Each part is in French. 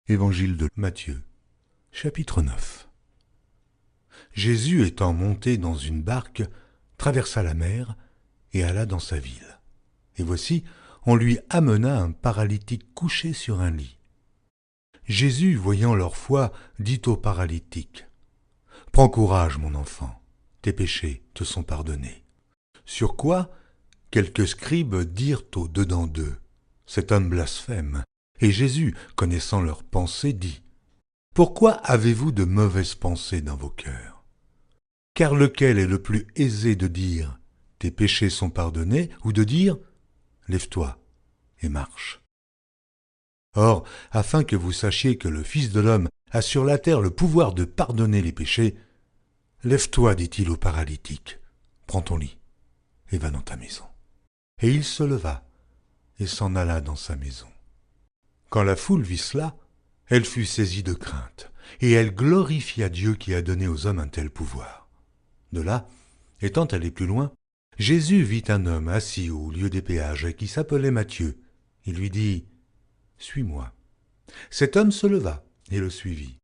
Évangile de Matthieu, chapitre 9. Jésus étant monté dans une barque, traversa la mer et alla dans sa ville. Et voici, on lui amena un paralytique couché sur un lit. Jésus, voyant leur foi, dit au paralytique, « Prends courage, mon enfant, tes péchés te sont pardonnés. » Sur quoi, quelques scribes dirent au dedans d'eux, « Cet homme blasphème. » Et Jésus, connaissant leurs pensées, dit, « Pourquoi avez-vous de mauvaises pensées dans vos cœurs ? Car lequel est le plus aisé de dire, « Tes péchés sont pardonnés » ou de dire, « Lève-toi et marche ». Or, afin que vous sachiez que le Fils de l'homme a sur la terre le pouvoir de pardonner les péchés, « Lève-toi, dit-il au paralytique, prends ton lit et va dans ta maison. » Et il se leva et s'en alla dans sa maison. Quand la foule vit cela, elle fut saisie de crainte, et elle glorifia Dieu qui a donné aux hommes un tel pouvoir. De là, étant allé plus loin, Jésus vit un homme assis au lieu des péages qui s'appelait Matthieu. Il lui dit, « Suis-moi. » Cet homme se leva et le suivit.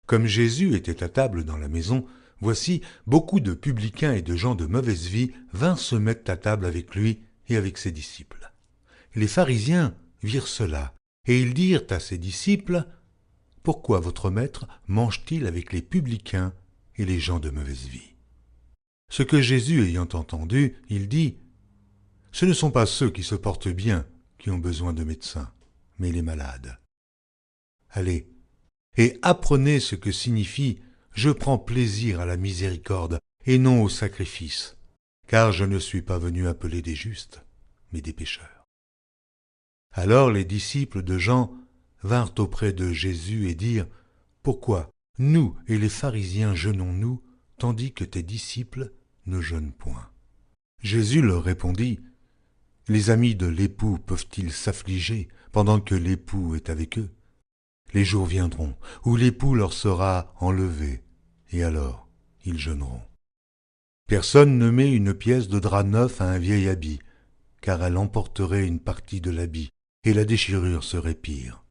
Comme Jésus était à table dans la maison, voici, beaucoup de publicains et de gens de mauvaise vie vinrent se mettre à table avec lui et avec ses disciples. Les pharisiens virent cela, et ils dirent à ses disciples, « Pourquoi votre maître mange-t-il avec les publicains et les gens de mauvaise vie ?» Ce que Jésus ayant entendu, il dit, « Ce ne sont pas ceux qui se portent bien qui ont besoin de médecins, mais les malades. Allez, et apprenez ce que signifie « Je prends plaisir à la miséricorde et non au sacrifice, car je ne suis pas venu appeler des justes, mais des pécheurs. » Alors les disciples de Jean vinrent auprès de Jésus et dirent, « Pourquoi nous et les pharisiens jeûnons-nous, tandis que tes disciples ne jeûnent point ?» Jésus leur répondit, « Les amis de l'époux peuvent-ils s'affliger pendant que l'époux est avec eux ? Les jours viendront où l'époux leur sera enlevé, et alors ils jeûneront. Personne ne met une pièce de drap neuf à un vieil habit, car elle emporterait une partie de l'habit, et la déchirure serait pire.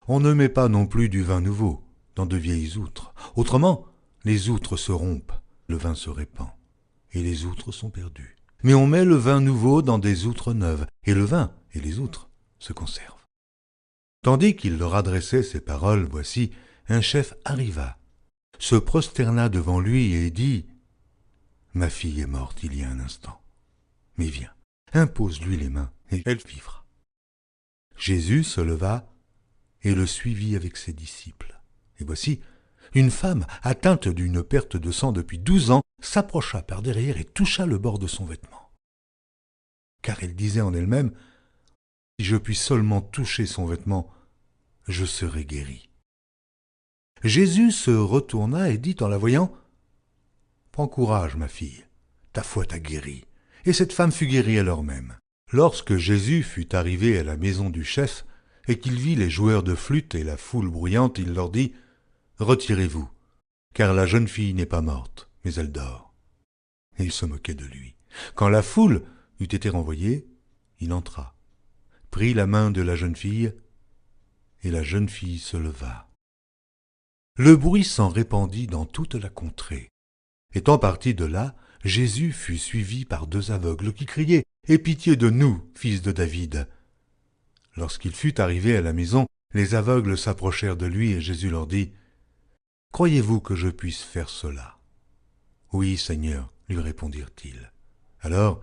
On ne met pas non plus du vin nouveau dans de vieilles outres. Autrement, les outres se rompent, le vin se répand, et les outres sont perdues. Mais on met le vin nouveau dans des outres neuves, et le vin et les outres se conservent. » Tandis qu'il leur adressait ces paroles, voici, un chef arriva, se prosterna devant lui et dit, « Ma fille est morte il y a un instant, mais viens, impose-lui les mains, et elle vivra. » Jésus se leva et le suivit avec ses disciples. Et voici, une femme atteinte d'une perte de sang depuis 12 ans s'approcha par derrière et toucha le bord de son vêtement. Car elle disait en elle-même, « Si je puis seulement toucher son vêtement, je serai guéri. » Jésus se retourna et dit en la voyant, « Prends courage, ma fille, ta foi t'a guérie. » Et cette femme fut guérie à l'heure même. Lorsque Jésus fut arrivé à la maison du chef, et qu'il vit les joueurs de flûte et la foule bruyante, il leur dit, « Retirez-vous, car la jeune fille n'est pas morte, mais elle dort. » Et il se moquait de lui. Quand la foule eut été renvoyée, il entra, prit la main de la jeune fille, et la jeune fille se leva. Le bruit s'en répandit dans toute la contrée. Étant parti de là, Jésus fut suivi par 2 aveugles qui criaient, « Aie pitié de nous, fils de David !» Lorsqu'il fut arrivé à la maison, les aveugles s'approchèrent de lui et Jésus leur dit, « Croyez-vous que je puisse faire cela ?» « Oui, Seigneur, lui répondirent-ils. Alors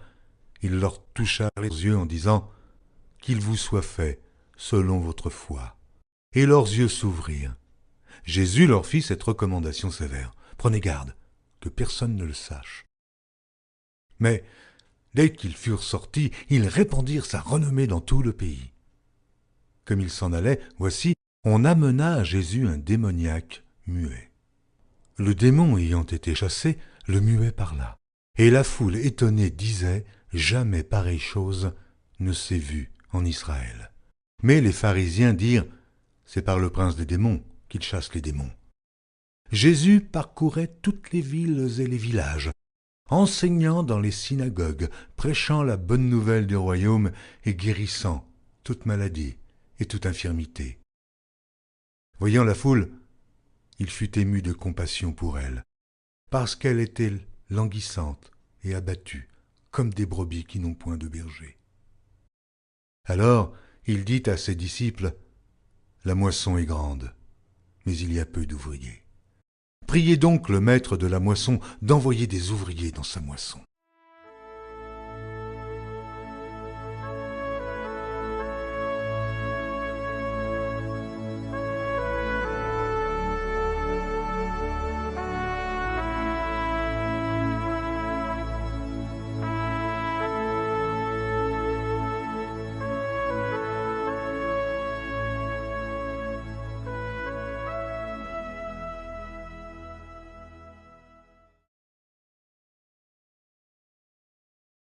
il leur toucha les yeux en disant, « Qu'il vous soit fait selon votre foi. » Et leurs yeux s'ouvrirent. Jésus leur fit cette recommandation sévère, « Prenez garde, que personne ne le sache. » Mais dès qu'ils furent sortis, ils répandirent sa renommée dans tout le pays. Comme ils s'en allaient, voici, on amena à Jésus un démoniaque muet. Le démon ayant été chassé, le muet parla. Et la foule étonnée disait, « Jamais pareille chose ne s'est vue en Israël. » Mais les pharisiens dirent, « C'est par le prince des démons qu'il chasse les démons. » Jésus parcourait toutes les villes et les villages, enseignant dans les synagogues, prêchant la bonne nouvelle du royaume et guérissant toute maladie et toute infirmité. Voyant la foule, il fut ému de compassion pour elle, parce qu'elle était languissante et abattue, comme des brebis qui n'ont point de berger. Alors il dit à ses disciples, « La moisson est grande, mais il y a peu d'ouvriers. Priez donc le maître de la moisson d'envoyer des ouvriers dans sa moisson. »